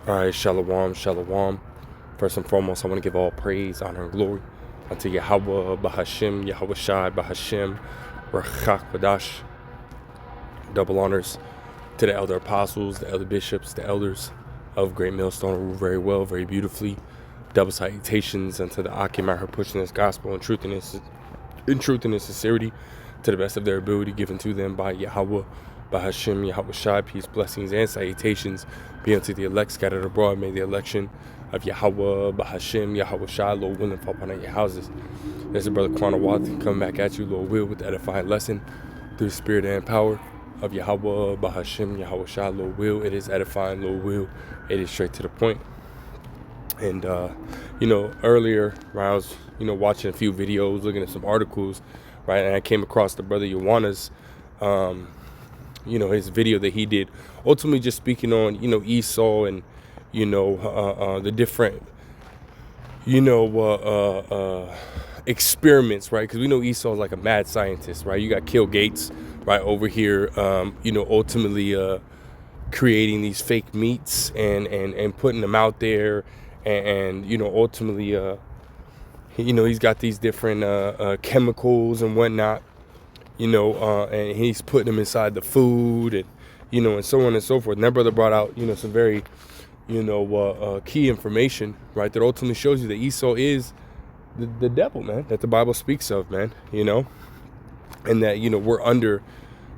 All right, shalom, shalom. First and foremost, I want to give all praise, honor, and glory unto Yahweh, Bahashem, Yahweh Shai, Bahashem, Rawchaa, Qadash. Double honors to the elder apostles, the elder bishops, the elders of Great Millstone, who rule very well, very beautifully. Double salutations unto the Akim out here pushing this gospel in truth and in sincerity to the best of their ability, given to them by Yahweh, Bahashem, Yahweh Shai. Peace, blessings, and salutations be unto the elect scattered abroad. May the election of Yahweh, Bahashem, Yahweh Shai, Lord willing, fall upon your houses. There's a brother Qadash coming back at you, Lord will, with the edifying lesson through the spirit and power of Yahweh, Bahashem, Yahweh Shai, Lord will. It is edifying, Lord will. It is straight to the point. And earlier, right, I was watching a few videos, looking at some articles, right, and I came across the brother Yohana's his video that he did, ultimately just speaking on Esau and the different experiments, right? Because we know Esau is like a mad scientist, right? You got Kill Gates right over here, ultimately creating these fake meats and putting them out there, and ultimately he's got these different chemicals and whatnot, and he's putting them inside the food, and and so on and so forth. And that brother brought out some very key information, right, that ultimately shows you that Esau is the devil, man, that the Bible speaks of, man, and that we're under,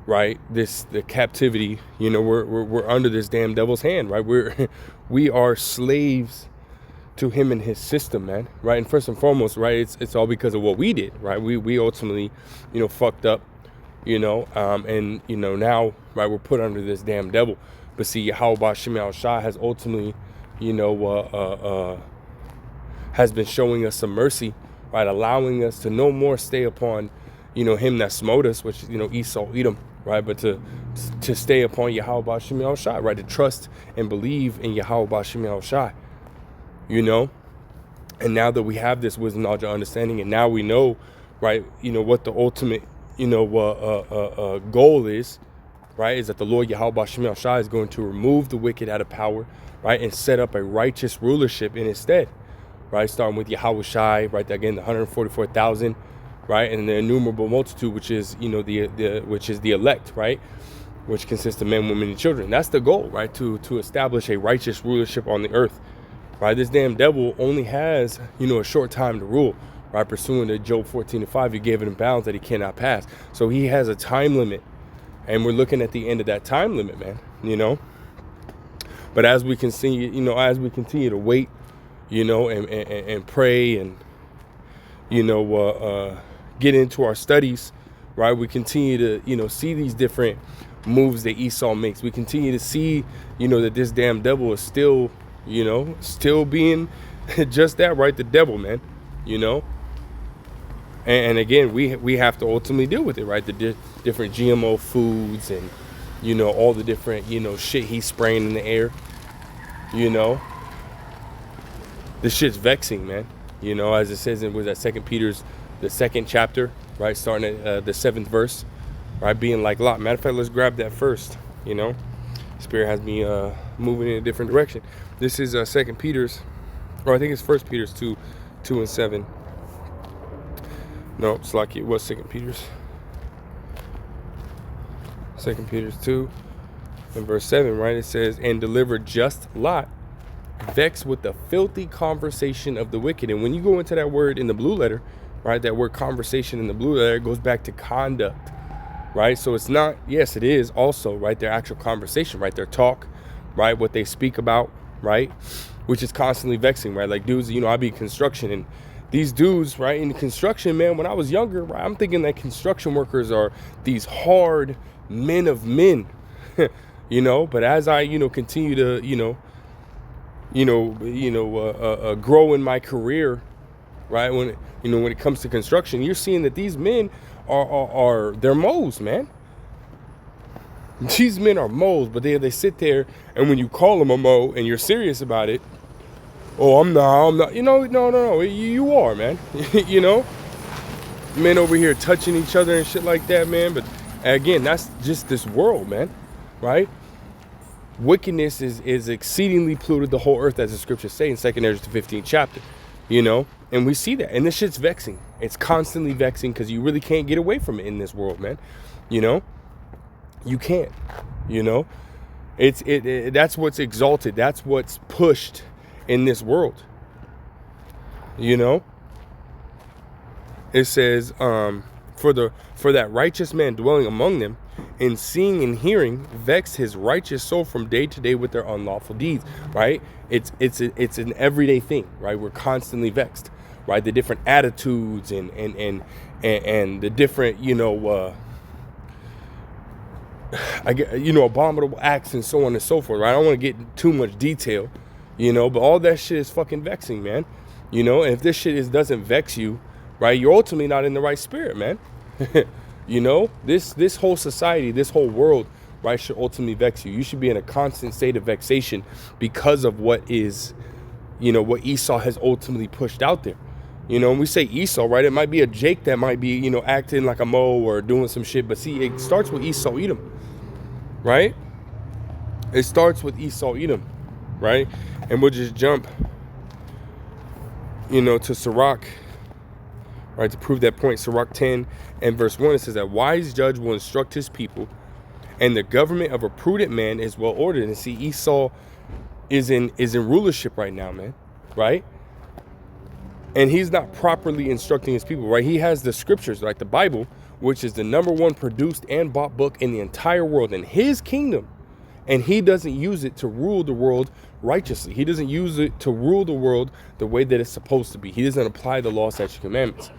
right, the captivity, we're under this damn devil's hand, right? We are slaves to him and his system, man, right? And first and foremost, right, it's all because of what we did, right? We ultimately fucked up, and now, right, we're put under this damn devil. But see, Yahweh Shai Shai has ultimately has been showing us some mercy, right, allowing us to no more stay upon him that smote us, which Esau, Edom, right, but to stay upon Yahweh Shai, right, to trust and believe in Yahweh Shai, and now that we have this wisdom, knowledge, and understanding, and now we know, right, what the ultimate goal is, right, is that the Lord Yahweh Shai is going to remove the wicked out of power, right, and set up a righteous rulership in his stead, right, starting with Yahweh Shai, right, again, the 144,000, right, and the innumerable multitude, which is which is the elect, right, which consists of men, women, and children. That's the goal, right, to establish a righteous rulership on the earth, right. This damn devil only has a short time to rule, right, pursuant to Job 14:5. He gave it in bounds that he cannot pass, so he has a time limit. And we're looking at the end of that time limit, man, But as we continue, to wait, and pray and, get into our studies, right, we continue to, see these different moves that Esau makes. We continue to see, that this damn devil is still, still being just that, right, the devil, man, And again, we have to ultimately deal with it, right? The different GMO foods and, all the different, shit he's spraying in the air, This shit's vexing, man. As it says, it was at 2 Peter's, the 2nd chapter, right? Starting at the 7th verse, right? Being like Lot. Matter of fact, let's grab that first, Spirit has me moving in a different direction. This is 2 Peter's, or I think it's 1 Peter's 2 and 7. No, it's like it was 2 Peter's. 2 Peter's 2 and verse 7, right? It says, and deliver just Lot, vexed with the filthy conversation of the wicked. And when you go into that word in the blue letter, right, that word conversation in the blue letter, it goes back to conduct, right? So it's not, yes, it is also, right, their actual conversation, right, their talk, right, what they speak about, right, which is constantly vexing, right? Like dudes, I be in construction, and these dudes, right, in construction, man, when I was younger, right, I'm thinking that construction workers are these hard men of men, but as I, continue to, grow in my career, right, when it comes to construction, you're seeing that these men they're moles, man. These men are moles, but they sit there, and when you call them a mo and you're serious about it, oh, I'm not, no, you are, man. Men over here touching each other and shit like that, man. But again, that's just this world, man, right? Wickedness is exceedingly polluted the whole earth, as the scriptures say in 2 Ezra the 15th chapter, you know, and we see that, and this shit's vexing. It's constantly vexing because you really can't get away from it in this world, man. You know, you can't. You know, that's what's exalted. That's what's pushed in this world. You know, it says, for that righteous man dwelling among them, in seeing and hearing, vex his righteous soul from day to day with their unlawful deeds. Right? It's an everyday thing. Right? We're constantly vexed. Right? The different attitudes and the different, you know, abominable acts and so on and so forth. Right? I don't want to get too much detail, you know, but all that shit is fucking vexing, man. You know, and if this shit doesn't vex you, right, you're ultimately not in the right spirit, man. You know, this whole society, this whole world, right, should ultimately vex you. You should be in a constant state of vexation because of what is, you know, what Esau has ultimately pushed out there. You know, when we say Esau, right, it might be a Jake that might be, you know, acting like a Mo or doing some shit. But see, it starts with Esau Edom, right? It starts with Esau Edom, right? And we'll just jump, you know, to Sirach, right, to prove that point. Sirach 10 and verse 1, it says that wise judge will instruct his people, and the government of a prudent man is well ordered. And see, Esau is in rulership right now, man, right? And he's not properly instructing his people, right? He has the scriptures, like the Bible, which is the #1 produced and bought book in the entire world, in his kingdom. And he doesn't use it to rule the world righteously. He doesn't use it to rule the world the way that it's supposed to be. He doesn't apply the law, statutes, commandments,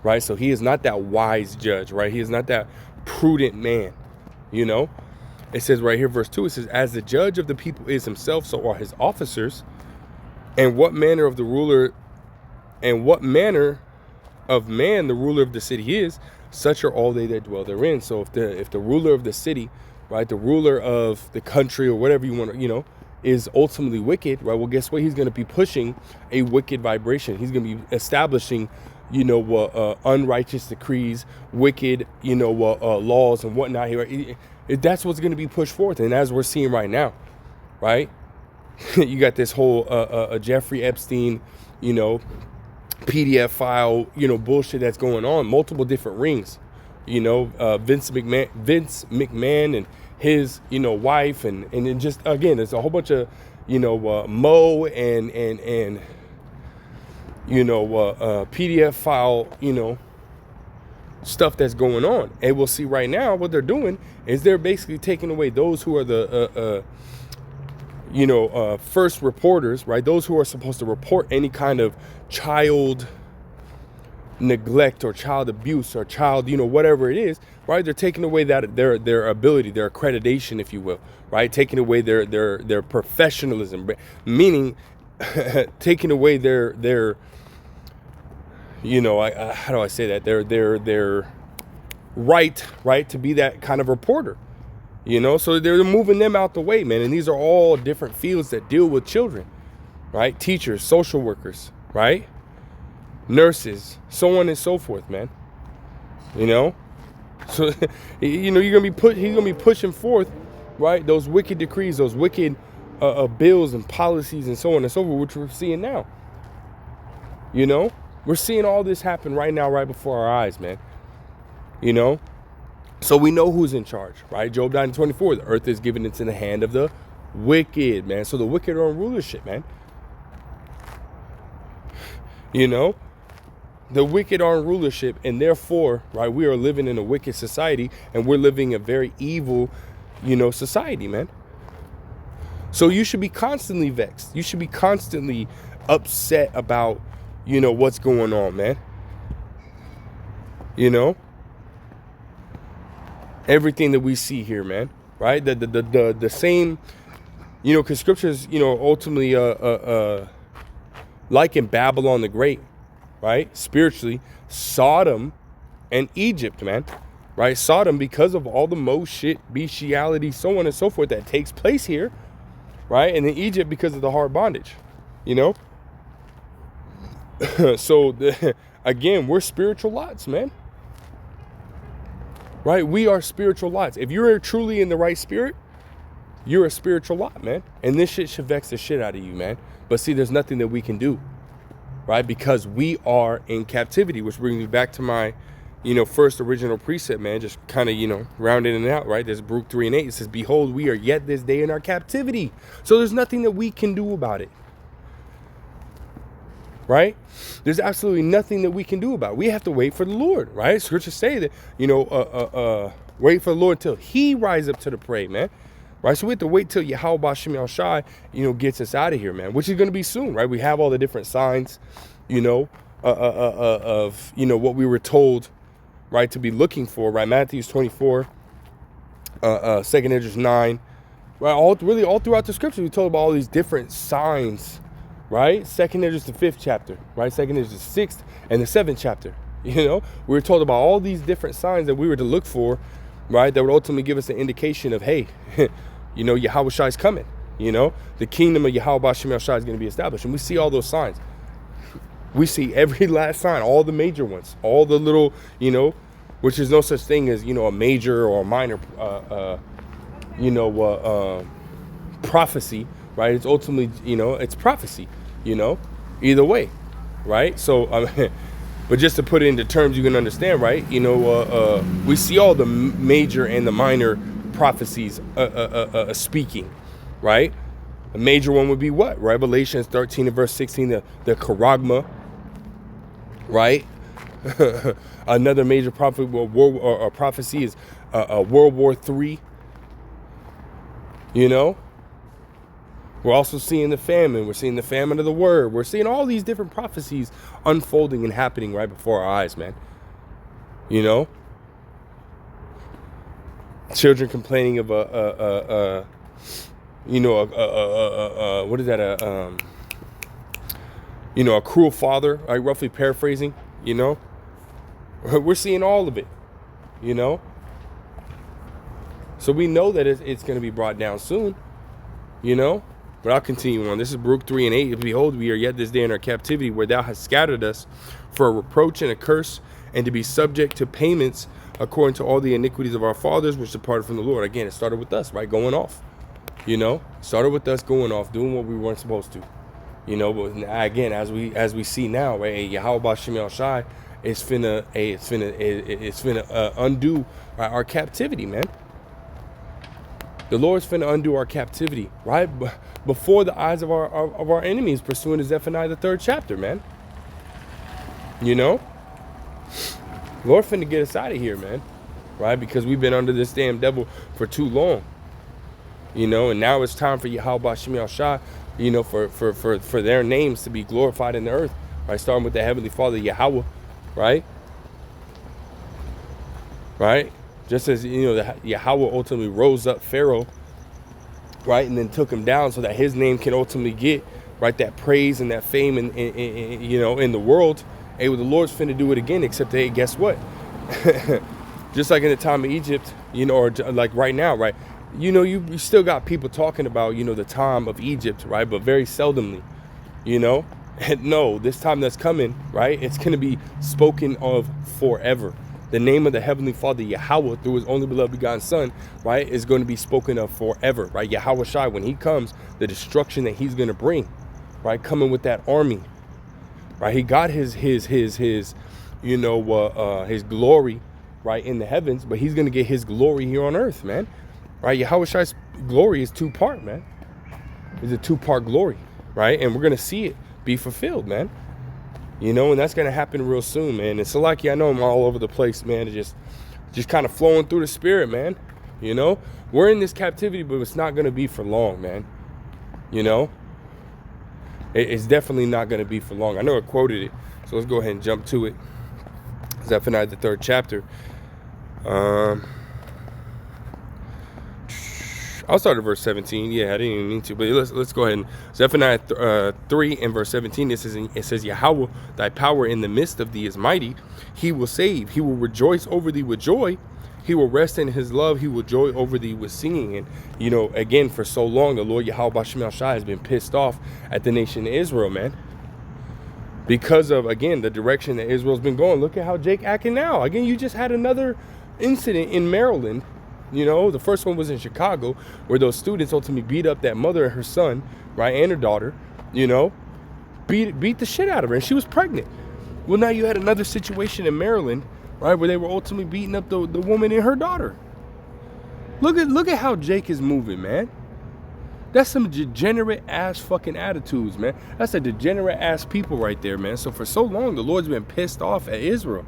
right? So he is not that wise judge, right? He is not that prudent man, you know? It says right here, verse 2, it says, as the judge of the people is himself, so are his officers. And what manner of man the ruler of the city is, such are all they that dwell therein. So if the ruler of the city, right, the ruler of the country or whatever you want to, you know, is ultimately wicked, right? Well, guess what? He's going to be pushing a wicked vibration. He's going to be establishing, you know, unrighteous decrees, wicked, you know, laws and whatnot. That's what's going to be pushed forth. And as we're seeing right now, right, you got this whole Jeffrey Epstein, you know, PDF file, you know, bullshit that's going on, multiple different rings, you know, Vince McMahon and his, you know, wife, and then just, again, there's a whole bunch of, you know, Mo and you know, PDF file, you know, stuff that's going on. And we'll see right now what they're doing is they're basically taking away those who are the you know, first reporters, right? Those who are supposed to report any kind of child neglect or child abuse or child, you know, whatever it is, right? They're taking away that their ability, their accreditation, if you will, right? Taking away their professionalism, meaning taking away their you know, how do I say that? Their right to be that kind of reporter. You know, so they're moving them out the way, man. And these are all different fields that deal with children, right? Teachers, social workers, right? Nurses, so on and so forth, man. You know, so, you know, he's going to be pushing forth, right? Those wicked decrees, those wicked bills and policies and so on and so forth, which we're seeing now. You know, we're seeing all this happen right now, right before our eyes, man. You know, so we know who's in charge, right? Job 9:24, the earth is given into the hand of the wicked, man. So the wicked are in rulership, man. You know, the wicked are in rulership, and therefore, right, we are living in a wicked society, and we're living a very evil, you know, society, man. So you should be constantly vexed. You should be constantly upset about, you know, what's going on, man. You know, everything that we see here, man, right? The same, you know, because scriptures, you know, ultimately, like in Babylon the Great, right? Spiritually, Sodom and Egypt, man, right? Sodom, because of all the Mo shit, bestiality, so on and so forth that takes place here, right? And then Egypt because of the hard bondage, you know? So, again, we're spiritual lots, man. Right? We are spiritual lots. If you're truly in the right spirit, you're a spiritual lot, man. And this shit should vex the shit out of you, man. But see, there's nothing that we can do, right? Because we are in captivity, which brings me back to my, first original precept, man. Just kind of, rounding it out, right? There's Baruch 3:8. It says, behold, we are yet this day in our captivity. So there's nothing that we can do about it, right? There's absolutely nothing that we can do about it. We have to wait for the Lord, right? Scriptures say that, wait for the Lord till he rise up to the prey, man. Right, so we have to wait till Yahweh B'Shem Yahushai, gets us out of here, man, which is going to be soon, right? We have all the different signs, of, what we were told, right, to be looking for, right? Matthew 24, 2nd Esdras 9, right? All throughout the scripture, we told about all these different signs, right? 2nd Esdras the 5th chapter, right? 2nd Esdras the 6th and the 7th chapter, we were told about all these different signs that we were to look for, right? That would ultimately give us an indication of, hey, Yahweh Shai is coming. The kingdom of Yahweh B'Shem Yahushai is going to be established. And we see all those signs. We see every last sign, all the major ones, all the little, which is no such thing as, a major or a minor, prophecy, right? It's ultimately, it's prophecy, either way, right? So, but just to put it into terms you can understand, right? We see all the major and the minor prophecies speaking, right? A major one would be what? Revelations 13 and verse 16, the charagma, right? Another major prophecy is World War III. We're also seeing the famine. We're seeing the famine of the word. We're seeing all these different prophecies unfolding and happening right before our eyes, man. Children complaining of what is that? A cruel father, right? Roughly paraphrasing, we're seeing all of it, so we know that it's going to be brought down soon, but I'll continue on. This is Baruch 3:8. Behold, we are yet this day in our captivity, where thou hast scattered us for a reproach and a curse, and to be subject to payments according to all the iniquities of our fathers, which departed from the Lord. Again, it started with us, right? Going off, started with us going off, doing what we weren't supposed to, but again, as we see now, right? Yahweh B'Shem Yahushai is finna undo, right, our captivity, man. The Lord's finna undo our captivity, right? Before the eyes of our enemies, pursuing the Zephaniah the 3rd chapter, man. Lord finna get us out of here, man, right? Because we've been under this damn devil for too long, and now it's time for Yahweh B'Shem Yahushai, for their names to be glorified in the earth, right? Starting with the Heavenly Father, Yahweh, right? Just as, Yahweh ultimately rose up Pharaoh, right? And then took him down so that his name can ultimately get, right, that praise and that fame in the world. Hey, well, the Lord's finna do it again, except, hey, guess what? Just like in the time of Egypt, or like right now, right? You still got people talking about, the time of Egypt, right? But very seldomly, And no, this time that's coming, right? It's going to be spoken of forever. The name of the Heavenly Father, Yahweh, through his only beloved begotten Son, right, is going to be spoken of forever, right? Yahweh Shai, when he comes, the destruction that he's going to bring, right? Coming with that army. Right, he got his glory, right, in the heavens, but he's gonna get his glory here on earth, man. Right, Yahweh Shai's glory is 2-part, man. It's a 2-part glory, right, and we're gonna see it be fulfilled, man. And that's gonna happen real soon, man. And so, like, I know I'm all over the place, man. It's just kind of flowing through the spirit, man. We're in this captivity, but it's not gonna be for long, man. It's definitely not going to be for long. I know I quoted it, so let's go ahead and jump to it. Zephaniah the 3rd chapter. I'll start at verse 17. Yeah, I didn't even mean to, but let's go ahead and Zephaniah 3 and verse 17. It says, Yahweh, thy power in the midst of thee is mighty. He will save. He will rejoice over thee with joy. He will rest in his love. He will joy over thee with singing. And, again, for so long, the Lord Yahweh B'Shem Yahushai has been pissed off at the nation of Israel, man. Because of, again, the direction that Israel's been going. Look at how Jake acting now. Again, you just had another incident in Maryland, You know, the first one was in Chicago, where those students ultimately beat up that mother and her son, right, and her daughter, you know, beat the shit out of her, and she was pregnant. Well, now you had another situation in Maryland, right, where they were ultimately beating up the woman and her daughter. Look at how Jake is moving, man. That's some degenerate ass fucking attitudes, man. That's a degenerate ass people right there, man. So for so long, the Lord's been pissed off at Israel,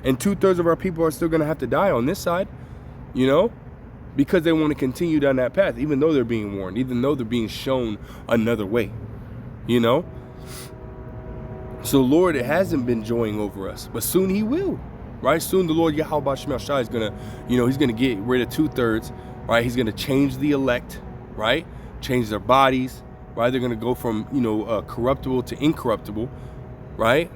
and 2/3 of our people are still gonna have to die on this side, you know, because they want to continue down that path, even though they're being warned, even though they're being shown another way, you know. So Lord, it hasn't been joying over us, but soon He will, right? Soon the Lord Yahweh Shemel Shai is gonna, you know, He's gonna get rid of 2/3, right? He's gonna change the elect, right? Change their bodies, right? They're gonna go from, you know, corruptible to incorruptible, right?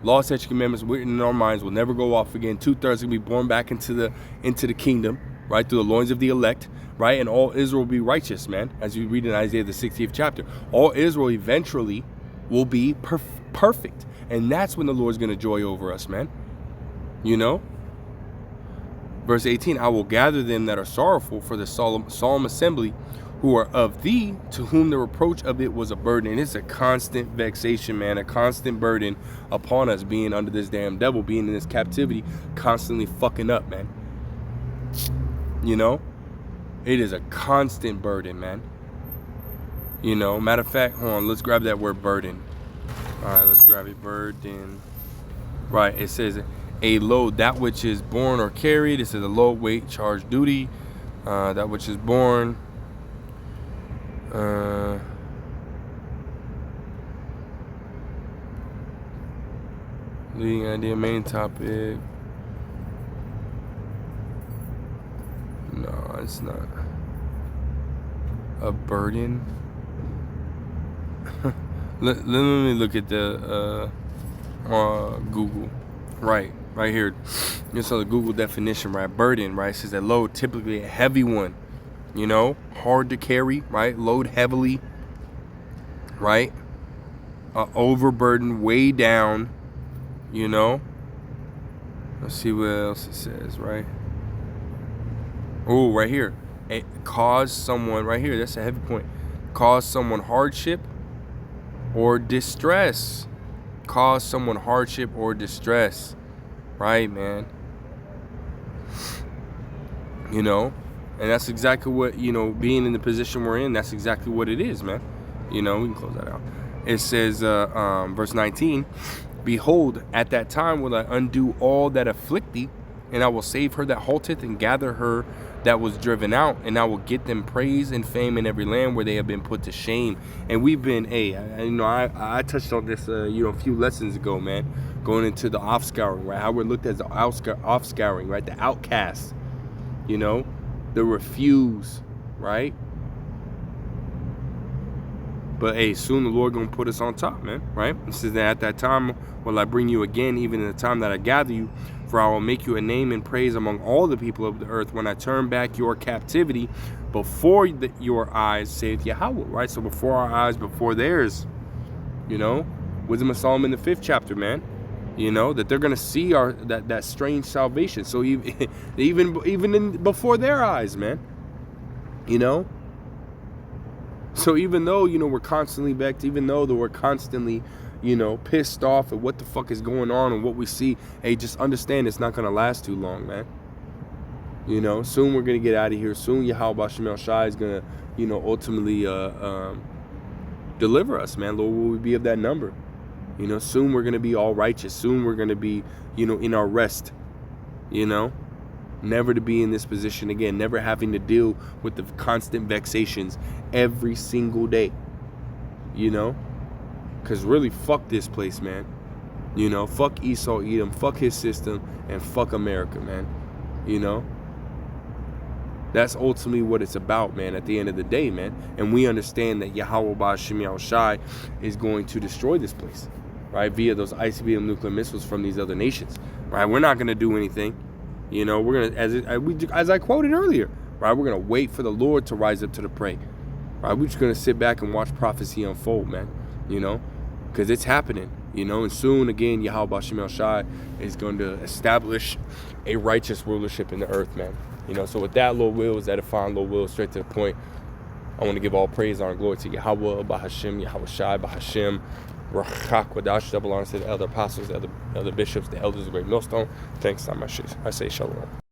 Law, statutes, commandments written in our minds will never go off again. 2/3 gonna be born back into the kingdom, right? Through the loins of the elect, right? And all Israel will be righteous, man. As you read in Isaiah the 60th chapter, all Israel eventually will be perfect, and that's when the Lord's gonna joy over us, man. You know. Verse 18: I will gather them that are sorrowful for the solemn assembly, who are of thee, to whom the reproach of it was a burden. And it's a constant vexation, man, a constant burden upon us, being under this damn devil, being in this captivity, constantly fucking up, man. You know, it is a constant burden, man. You know, matter of fact, hold on, let's grab that word burden. All right, let's grab a burden. Right, it says a load, that which is borne or carried. It says a load, weight, charge, duty. That which is borne. Leading idea, main topic. No, it's not. A burden. let me look at the Google. Right here. Just on the Google definition, right? Burden, right? It says that load, typically a heavy one. You know, hard to carry, right? Load heavily, right? Overburden, way down, you know. Let's see what else it says, right? Oh, right here. It cause someone, right here, that's a heavy point. Cause someone hardship or distress. Cause someone hardship or distress, right, man? You know. And that's exactly what, you know, being in the position we're in, that's exactly what it is, man. You know, we can close that out. It says, verse 19, behold, at that time will I undo all that afflict thee, and I will save her that halteth, and gather her that was driven out, and I will get them praise and fame in every land where they have been put to shame. And we've been, I touched on this, you know, a few lessons ago, man, going into the offscouring, right? How we're looked at as the offscouring, right? The outcasts, you know, the refuse, right? But hey, soon the Lord gonna put us on top, man, right? It says that at that time will I bring you again, even in the time that I gather you, for I will make you a name and praise among all the people of the earth when I turn back your captivity before your eyes, saith Yahweh, right? So before our eyes, before theirs, you know, Wisdom of Solomon, the 5th chapter, man. You know, that they're gonna see that strange salvation. So even before their eyes, man. You know. So even though, you know, we're constantly vexed, even though we're constantly, you know, pissed off at what the fuck is going on and what we see, hey, just understand it's not gonna last too long, man. You know, soon we're gonna get out of here. Soon Yahweh Shemel Shai is gonna, you know, ultimately deliver us, man. Lord, will we be of that number? You know, soon we're going to be all righteous. Soon we're going to be, you know, in our rest, you know, never to be in this position again, never having to deal with the constant vexations every single day, you know, because really, fuck this place, man. You know, fuck Esau, Edom, fuck his system, and fuck America, man. You know, that's ultimately what it's about, man, at the end of the day, man. And we understand that Yahweh Ba'Shem Shai is going to destroy this place, right, via those ICBM nuclear missiles from these other nations, right? We're not going to do anything. You know, we're going to, as I quoted earlier, right, we're going to wait for the Lord to rise up to the prey, right? We're just going to sit back and watch prophecy unfold, man, you know, because it's happening, you know, and soon, again, Yahweh Ba'Shem Shai is going to establish a righteous rulership in the earth, man. So with that, Lord wills, that fine Lord wills, straight to the point, I want to give all praise, honor, and glory to Yahweh, Bahashem, Yahweh Shai, Bahashem, Rawchaa, Qadash, double honor to the elder apostles, the elder bishops, the elders of the great millstone. Thanks, I say shalom.